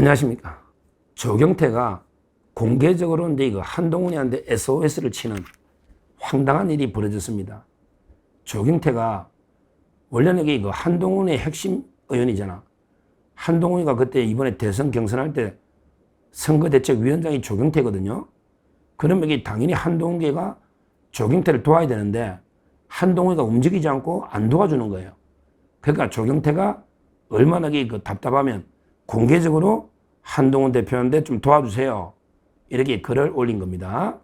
안녕하십니까. 조경태가 공개적으로 이제 이거 한동훈이한테 SOS를 치는 황당한 일이 벌어졌습니다. 조경태가 원래는 이거 한동훈의 핵심 의원이잖아. 한동훈이가 그때 이번에 대선 경선할 때 선거대책위원장이 조경태거든요. 그러면 이게 당연히 한동훈계가 조경태를 도와야 되는데 한동훈이가 움직이지 않고 안 도와주는 거예요. 그러니까 조경태가 얼마나 답답하면 공개적으로 한동훈 대표한테 좀 도와주세요. 이렇게 글을 올린 겁니다.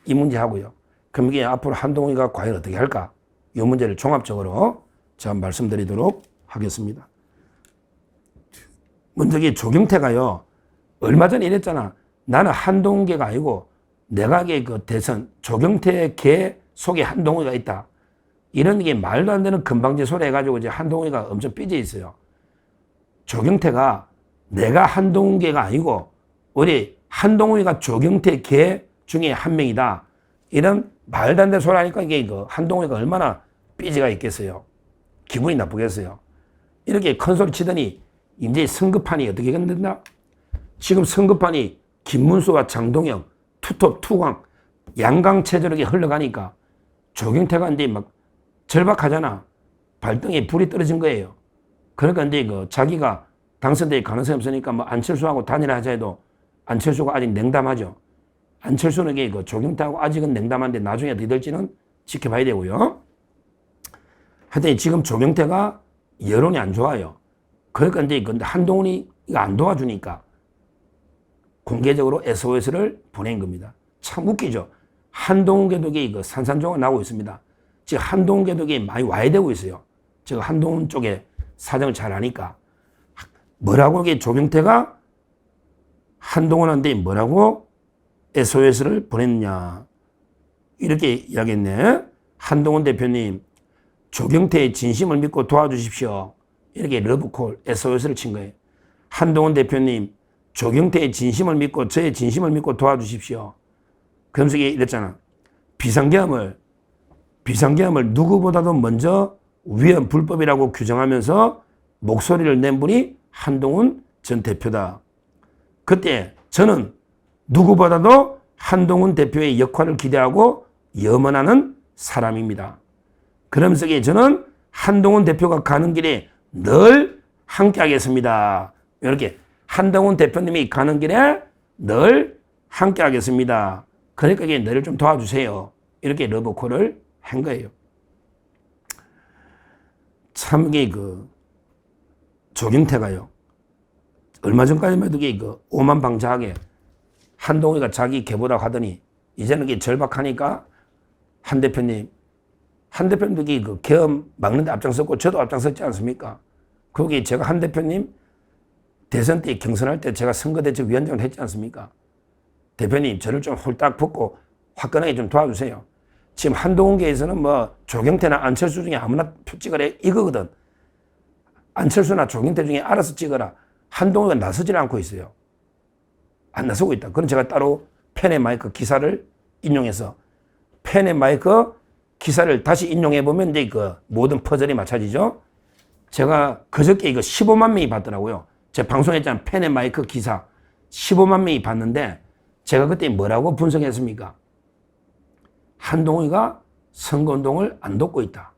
이 문제 하고요. 그럼 이게 앞으로 한동훈이가 과연 어떻게 할까? 이 문제를 종합적으로 제가 말씀드리도록 하겠습니다. 먼저 이 조경태가요, 얼마 전에 이랬잖아. 나는 한동훈계가 아니고 내가 그 대선 조경태 계 속에 한동훈이가 있다. 이런 게 말도 안 되는 건방진 소리 해가지고 이제 한동훈이가 엄청 삐져 있어요. 조경태가 내가 한동훈계가 아니고 우리 한동훈이가 조경태 계 중에 한 명이다. 이런 말도 안 되는 소리 하니까 이게 한동훈이가 얼마나 삐지가 있겠어요. 기분이 나쁘겠어요. 이렇게 큰 소리 치더니 이제 선거판이 어떻게 된다? 지금 선거판이 김문수와 장동영, 투톱, 투광, 양강체제로 흘러가니까 조경태가 이제 막 절박하잖아. 발등에 불이 떨어진 거예요. 그러니까 이제 자기가 당선될 가능성이 없으니까 뭐 안철수하고 단일화 하자 해도 안철수가 아직 냉담하죠. 안철수는 조경태하고 아직은 냉담한데 나중에 어떻게 될지는 지켜봐야 되고요. 하여튼 지금 조경태가 여론이 안 좋아요. 그러니까 이제 한동훈이 안 도와주니까 공개적으로 SOS를 보낸 겁니다. 참 웃기죠. 한동훈 개독이 산산조각 나고 있습니다. 지금 한동훈 개독이 많이 와야 되고 있어요. 제가 한동훈 쪽에 사정을 잘 아니까. 뭐라고 조경태가 한동훈한테 뭐라고 SOS를 보냈냐. 이렇게 이야기했네. 한동훈 대표님, 조경태의 진심을 믿고 도와주십시오. 이렇게 러브콜, SOS를 친 거예요. 한동훈 대표님, 조경태의 진심을 믿고 저의 진심을 믿고 도와주십시오. 그러면서 이랬잖아. 비상계엄을 누구보다도 먼저 위헌 불법이라고 규정하면서 목소리를 낸 분이 한동훈 전 대표다. 그때 저는 누구보다도 한동훈 대표의 역할을 기대하고 염원하는 사람입니다. 그러면서 저는 한동훈 대표가 가는 길에 늘 함께하겠습니다. 이렇게 한동훈 대표님이 가는 길에 늘 함께하겠습니다. 그러니까 너를 좀 도와주세요. 이렇게 러브콜을 한 거예요. 참 조경태가요. 얼마 전까지만 해도 오만방자하게 한동훈이가 자기 개보다고 하더니 이제는 절박하니까 한 대표님도 계엄 막는 데 앞장섰고 저도 앞장섰지 않습니까? 거기 제가 한 대표님 대선 때 경선할 때 제가 선거대책위원장을 했지 않습니까? 대표님 저를 좀 홀딱 벗고 화끈하게 좀 도와주세요. 지금 한동훈계에서는 뭐 조경태나 안철수 중에 아무나 표 찍으라 이거거든. 안철수나 조경태 중에 알아서 찍어라. 한동훈이가 나서질 않고 있어요. 안 나서고 있다. 그럼 제가 따로 펜의 마이크 기사를 인용해서 펜의 마이크 기사를 다시 인용해보면 이제 모든 퍼즐이 맞춰지죠. 제가 그저께 15만 명이 봤더라고요. 제가 방송했잖아요. 펜의 마이크 기사 15만 명이 봤는데 제가 그때 뭐라고 분석했습니까? 한동훈이가 선거운동을 안 돕고 있다.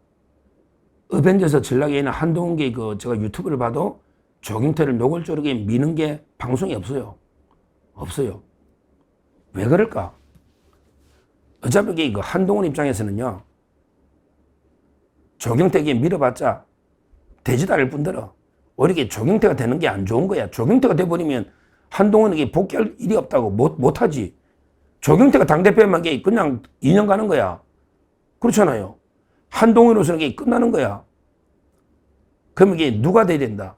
어벤져스 전략에 있는 한동훈계 제가 유튜브를 봐도 조경태를 노골적으로 미는 게 방송이 없어요. 없어요. 왜 그럴까? 어차피 한동훈 입장에서는요. 조경태에게 밀어봤자 되지도 않을 뿐더러 오히려 조경태가 되는 게 안 좋은 거야. 조경태가 돼버리면 한동훈에게 복귀할 일이 없다고 못하지. 조경태가 당대표만 그냥 2년 가는 거야. 그렇잖아요. 한동훈으로서는 이게 끝나는 거야. 그럼 이게 누가 돼야 된다?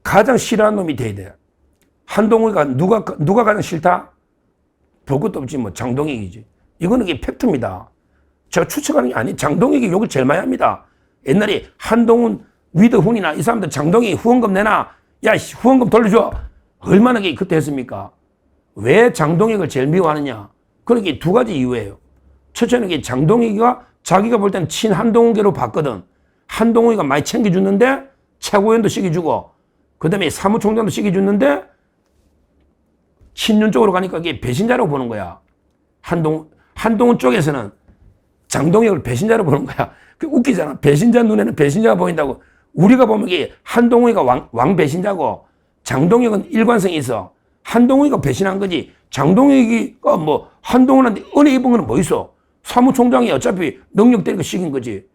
가장 싫어하는 놈이 돼야 돼. 한동훈이가 누가 가장 싫다? 볼 것도 없지 뭐 장동익이지. 이거는 이게 팩트입니다. 제가 추측하는 게 아니 장동익이 욕을 제일 많이 합니다. 옛날에 한동훈, 위드훈이나 이 사람들 장동익이 후원금 내놔. 야 후원금 돌려줘. 얼마나 그때 했습니까? 왜 장동익을 제일 미워하느냐? 그러니까 두 가지 이유예요. 첫째는 장동익이가 자기가 볼 때는 친한동훈계로 봤거든. 한동훈이가 많이 챙겨주는데 최고위원도 시켜주고 그 다음에 사무총장도 시기 줬는데 친윤 쪽으로 가니까 이게 배신자라고 보는 거야. 한동훈 쪽에서는 장동혁을 배신자로 보는 거야. 그 웃기잖아. 배신자 눈에는 배신자가 보인다고. 우리가 보면 이게 한동훈이가 왕 배신자고 장동혁은 일관성이 있어. 한동훈이가 배신한 거지. 장동혁이가 뭐 한동훈한테 은혜 입은 거는 뭐 있어? 사무총장이 어차피 능력 되는 거 시킨 거지.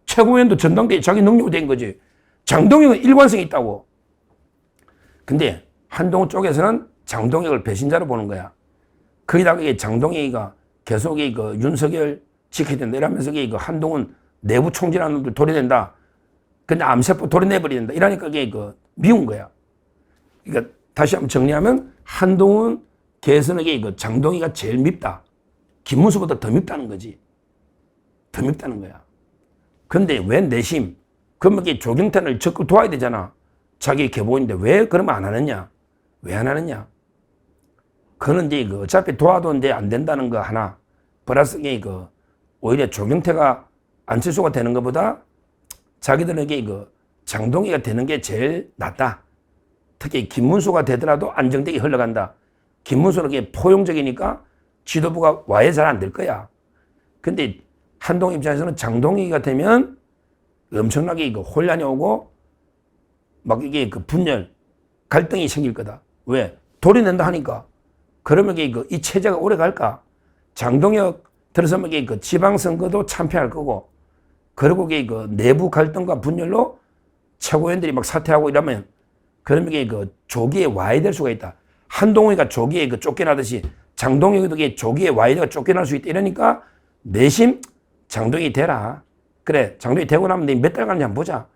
최고위원도 전당대회 자기 능력으로 된 거지. 장동혁은 일관성이 있다고. 근데 한동훈 쪽에서는 장동혁을 배신자로 보는 거야. 거기다가 이게 장동혁이가 계속 그 윤석열 지켜야 된다 이러면서 그 한동훈 내부 총질하는 놈들 도려낸다. 그냥 암세포 도려내버린다. 이러니까 이게 그 미운 거야. 그러니까 다시 한번 정리하면 한동훈 개선에게 그 장동희가 제일 밉다. 김문수보다 더 밉다는 거지. 더 밉다는 거야. 근데 왜 내심? 그러면 이게 조경태를 적극 도와야 되잖아. 자기 계보인데 왜 그러면 안 하느냐? 왜 안 하느냐? 그는 이제 그 어차피 도와도 이제 안 된다는 거 하나. 플러스 그 오히려 조경태가 안철수가 되는 것보다 자기들에게 그 장동희가 되는 게 제일 낫다. 특히 김문수가 되더라도 안정되게 흘러간다. 김문수는 게 포용적이니까 지도부가 와해 잘 안 될 거야. 근데 한동훈 입장에서는 장동희가 되면 엄청나게 그 혼란이 오고 막 이게 그 분열, 갈등이 생길 거다. 왜? 도려낸다 하니까. 그러면 이 체제가 오래 갈까? 장동혁 들어서면 그 지방선거도 참패할 거고, 그리고 그 내부 갈등과 분열로 최고위원들이 막 사퇴하고 이러면, 그러면 그 조기에 와야 될 수가 있다. 한동훈이가 조기에 그 쫓겨나듯이 장동혁도 조기에 와야 쫓겨날 수 있다. 이러니까 내심 장동혁이 되라. 그래, 장동혁이 되고 나면 몇 달 가는지 한번 보자.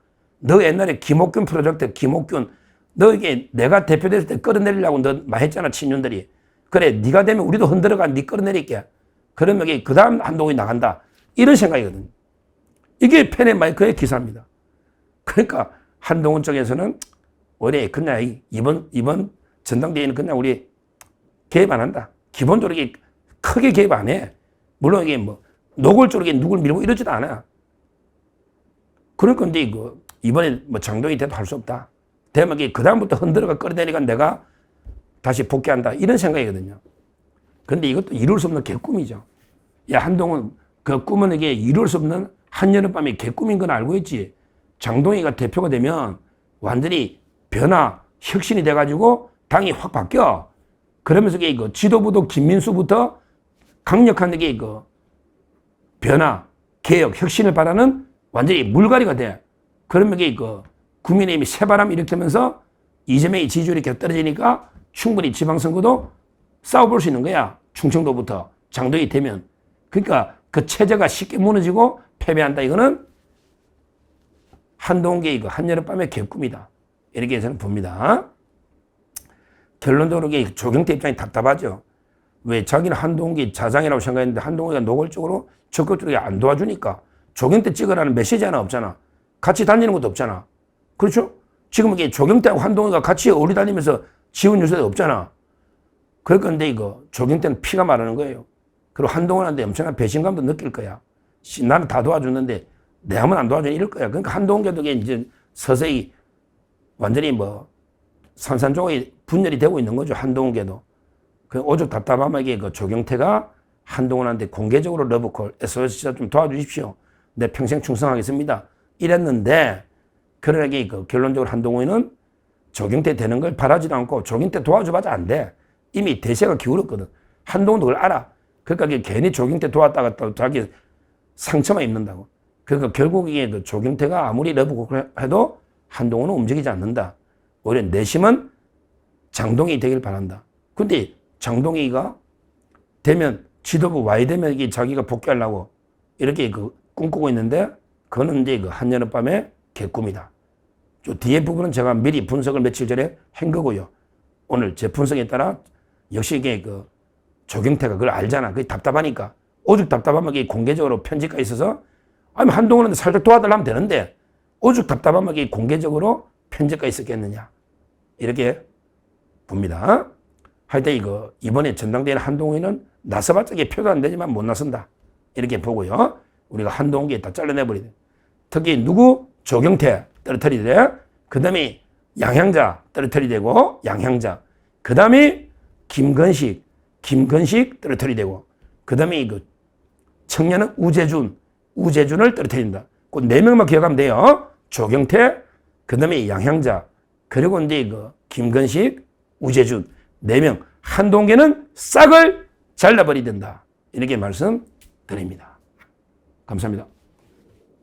너 옛날에 김옥균 프로젝트, 김옥균, 너 이게 내가 대표됐을 때 끌어내리려고 너 말 했잖아, 친윤들이. 그래, 네가 되면 우리도 흔들어가, 네 끌어내릴게. 그러면 그 다음 한동훈이 나간다. 이런 생각이거든요. 이게 펜앤마이크의 기사입니다. 그러니까 한동훈 쪽에서는 올해 그냥 이번 전당대회는 그냥 우리 개입 안 한다. 기본적으로 이게 크게 개입 안 해. 물론 이게 뭐 노골적으로 누굴 밀고 이러지도 않아. 그럴 건데 이번에 뭐 장동이 돼도 할 수 없다. 되면 그 다음부터 흔들어가 끌어내니까 내가 다시 복귀한다. 이런 생각이거든요. 근데 이것도 이룰 수 없는 개꿈이죠. 야, 한동훈 그 꿈은 이게 이룰 수 없는 한여름밤의 개꿈인 건 알고 있지. 장동희가 대표가 되면 완전히 변화, 혁신이 돼가지고 당이 확 바뀌어. 그러면서 이게 지도부도 김민수부터 강력한 이게 변화, 개혁, 혁신을 바라는 완전히 물갈이가 돼. 그러면 이게 국민의힘이 새바람 일으키면서 이재명의 지지율이 계속 떨어지니까 충분히 지방선거도 싸워볼 수 있는 거야. 충청도부터 장동희 되면. 그러니까 그 체제가 쉽게 무너지고 패배한다. 이거는 한동훈의 한여름밤의 개꿈이다. 이렇게 저는 봅니다. 결론적으로 조경태 입장이 답답하죠. 왜? 자기는 한동훈이 자장이라고 생각했는데 한동훈이가 노골적으로 적극적으로 안 도와주니까 조경태 찍으라는 메시지 하나 없잖아. 같이 다니는 것도 없잖아. 그렇죠? 지금 이게 조경태하고 한동훈이가 같이 어울리 다니면서 지원 유세도 없잖아. 그럴 건데 조경태는 피가 마르는 거예요. 그리고 한동훈한테 엄청난 배신감도 느낄 거야. 나는 다 도와주는데 내 하면 안 도와주니 이럴 거야. 그러니까 한동훈께도 이제 서서히 완전히 산산조각이 분열이 되고 있는 거죠. 한동훈께도. 그 오죽 답답하면 조경태가 한동훈한테 공개적으로 러브콜, SOS 진짜 좀 도와주십시오. 내 평생 충성하겠습니다. 이랬는데, 그러나 결론적으로 한동훈은 조경태 되는 걸 바라지도 않고 조경태 도와줘봐도 안 돼. 이미 대세가 기울었거든. 한동훈도 그걸 알아. 그러니까 괜히 조경태 도왔다가 또 자기 상처만 입는다고. 그러니까 결국 조경태가 아무리 러브콜 해도 한동훈은 움직이지 않는다. 오히려 내심은 장동희 되길 바란다. 근데 장동희가 되면 지도부 와야 되면 자기가 복귀하려고 이렇게 꿈꾸고 있는데 그거는 이제 한여름밤의 개꿈이다. 뒤에 부분은 제가 미리 분석을 며칠 전에 한 거고요. 오늘 제 분석에 따라 역시 이게 조경태가 그걸 알잖아. 그게 답답하니까. 오죽 답답하면 공개적으로 편지가 있어서 아니 한동훈한테 살짝 도와달라면 되는데 오죽 답답하면 공개적으로 편지가 있었겠느냐. 이렇게 봅니다. 하여튼 이번에 전당대회는 한동훈은 나서봤자 표도 안 되지만 못 나선다. 이렇게 보고요. 우리가 한동훈이 다 잘라내버리네. 특히 누구? 조경태 떨어뜨리되 그 다음에 양향자 떨어뜨리게 되고 양향자. 그 다음에 김건식 떨어뜨리게 되고 그 다음에 이거 청년은 우재준을 떨어뜨린다. 그 네 명만 기억하면 돼요. 조경태, 그 다음에 양향자, 그리고 이제 이거 김건식, 우재준 네 명. 한동계는 싹을 잘라버리야 된다. 이렇게 말씀드립니다. 감사합니다.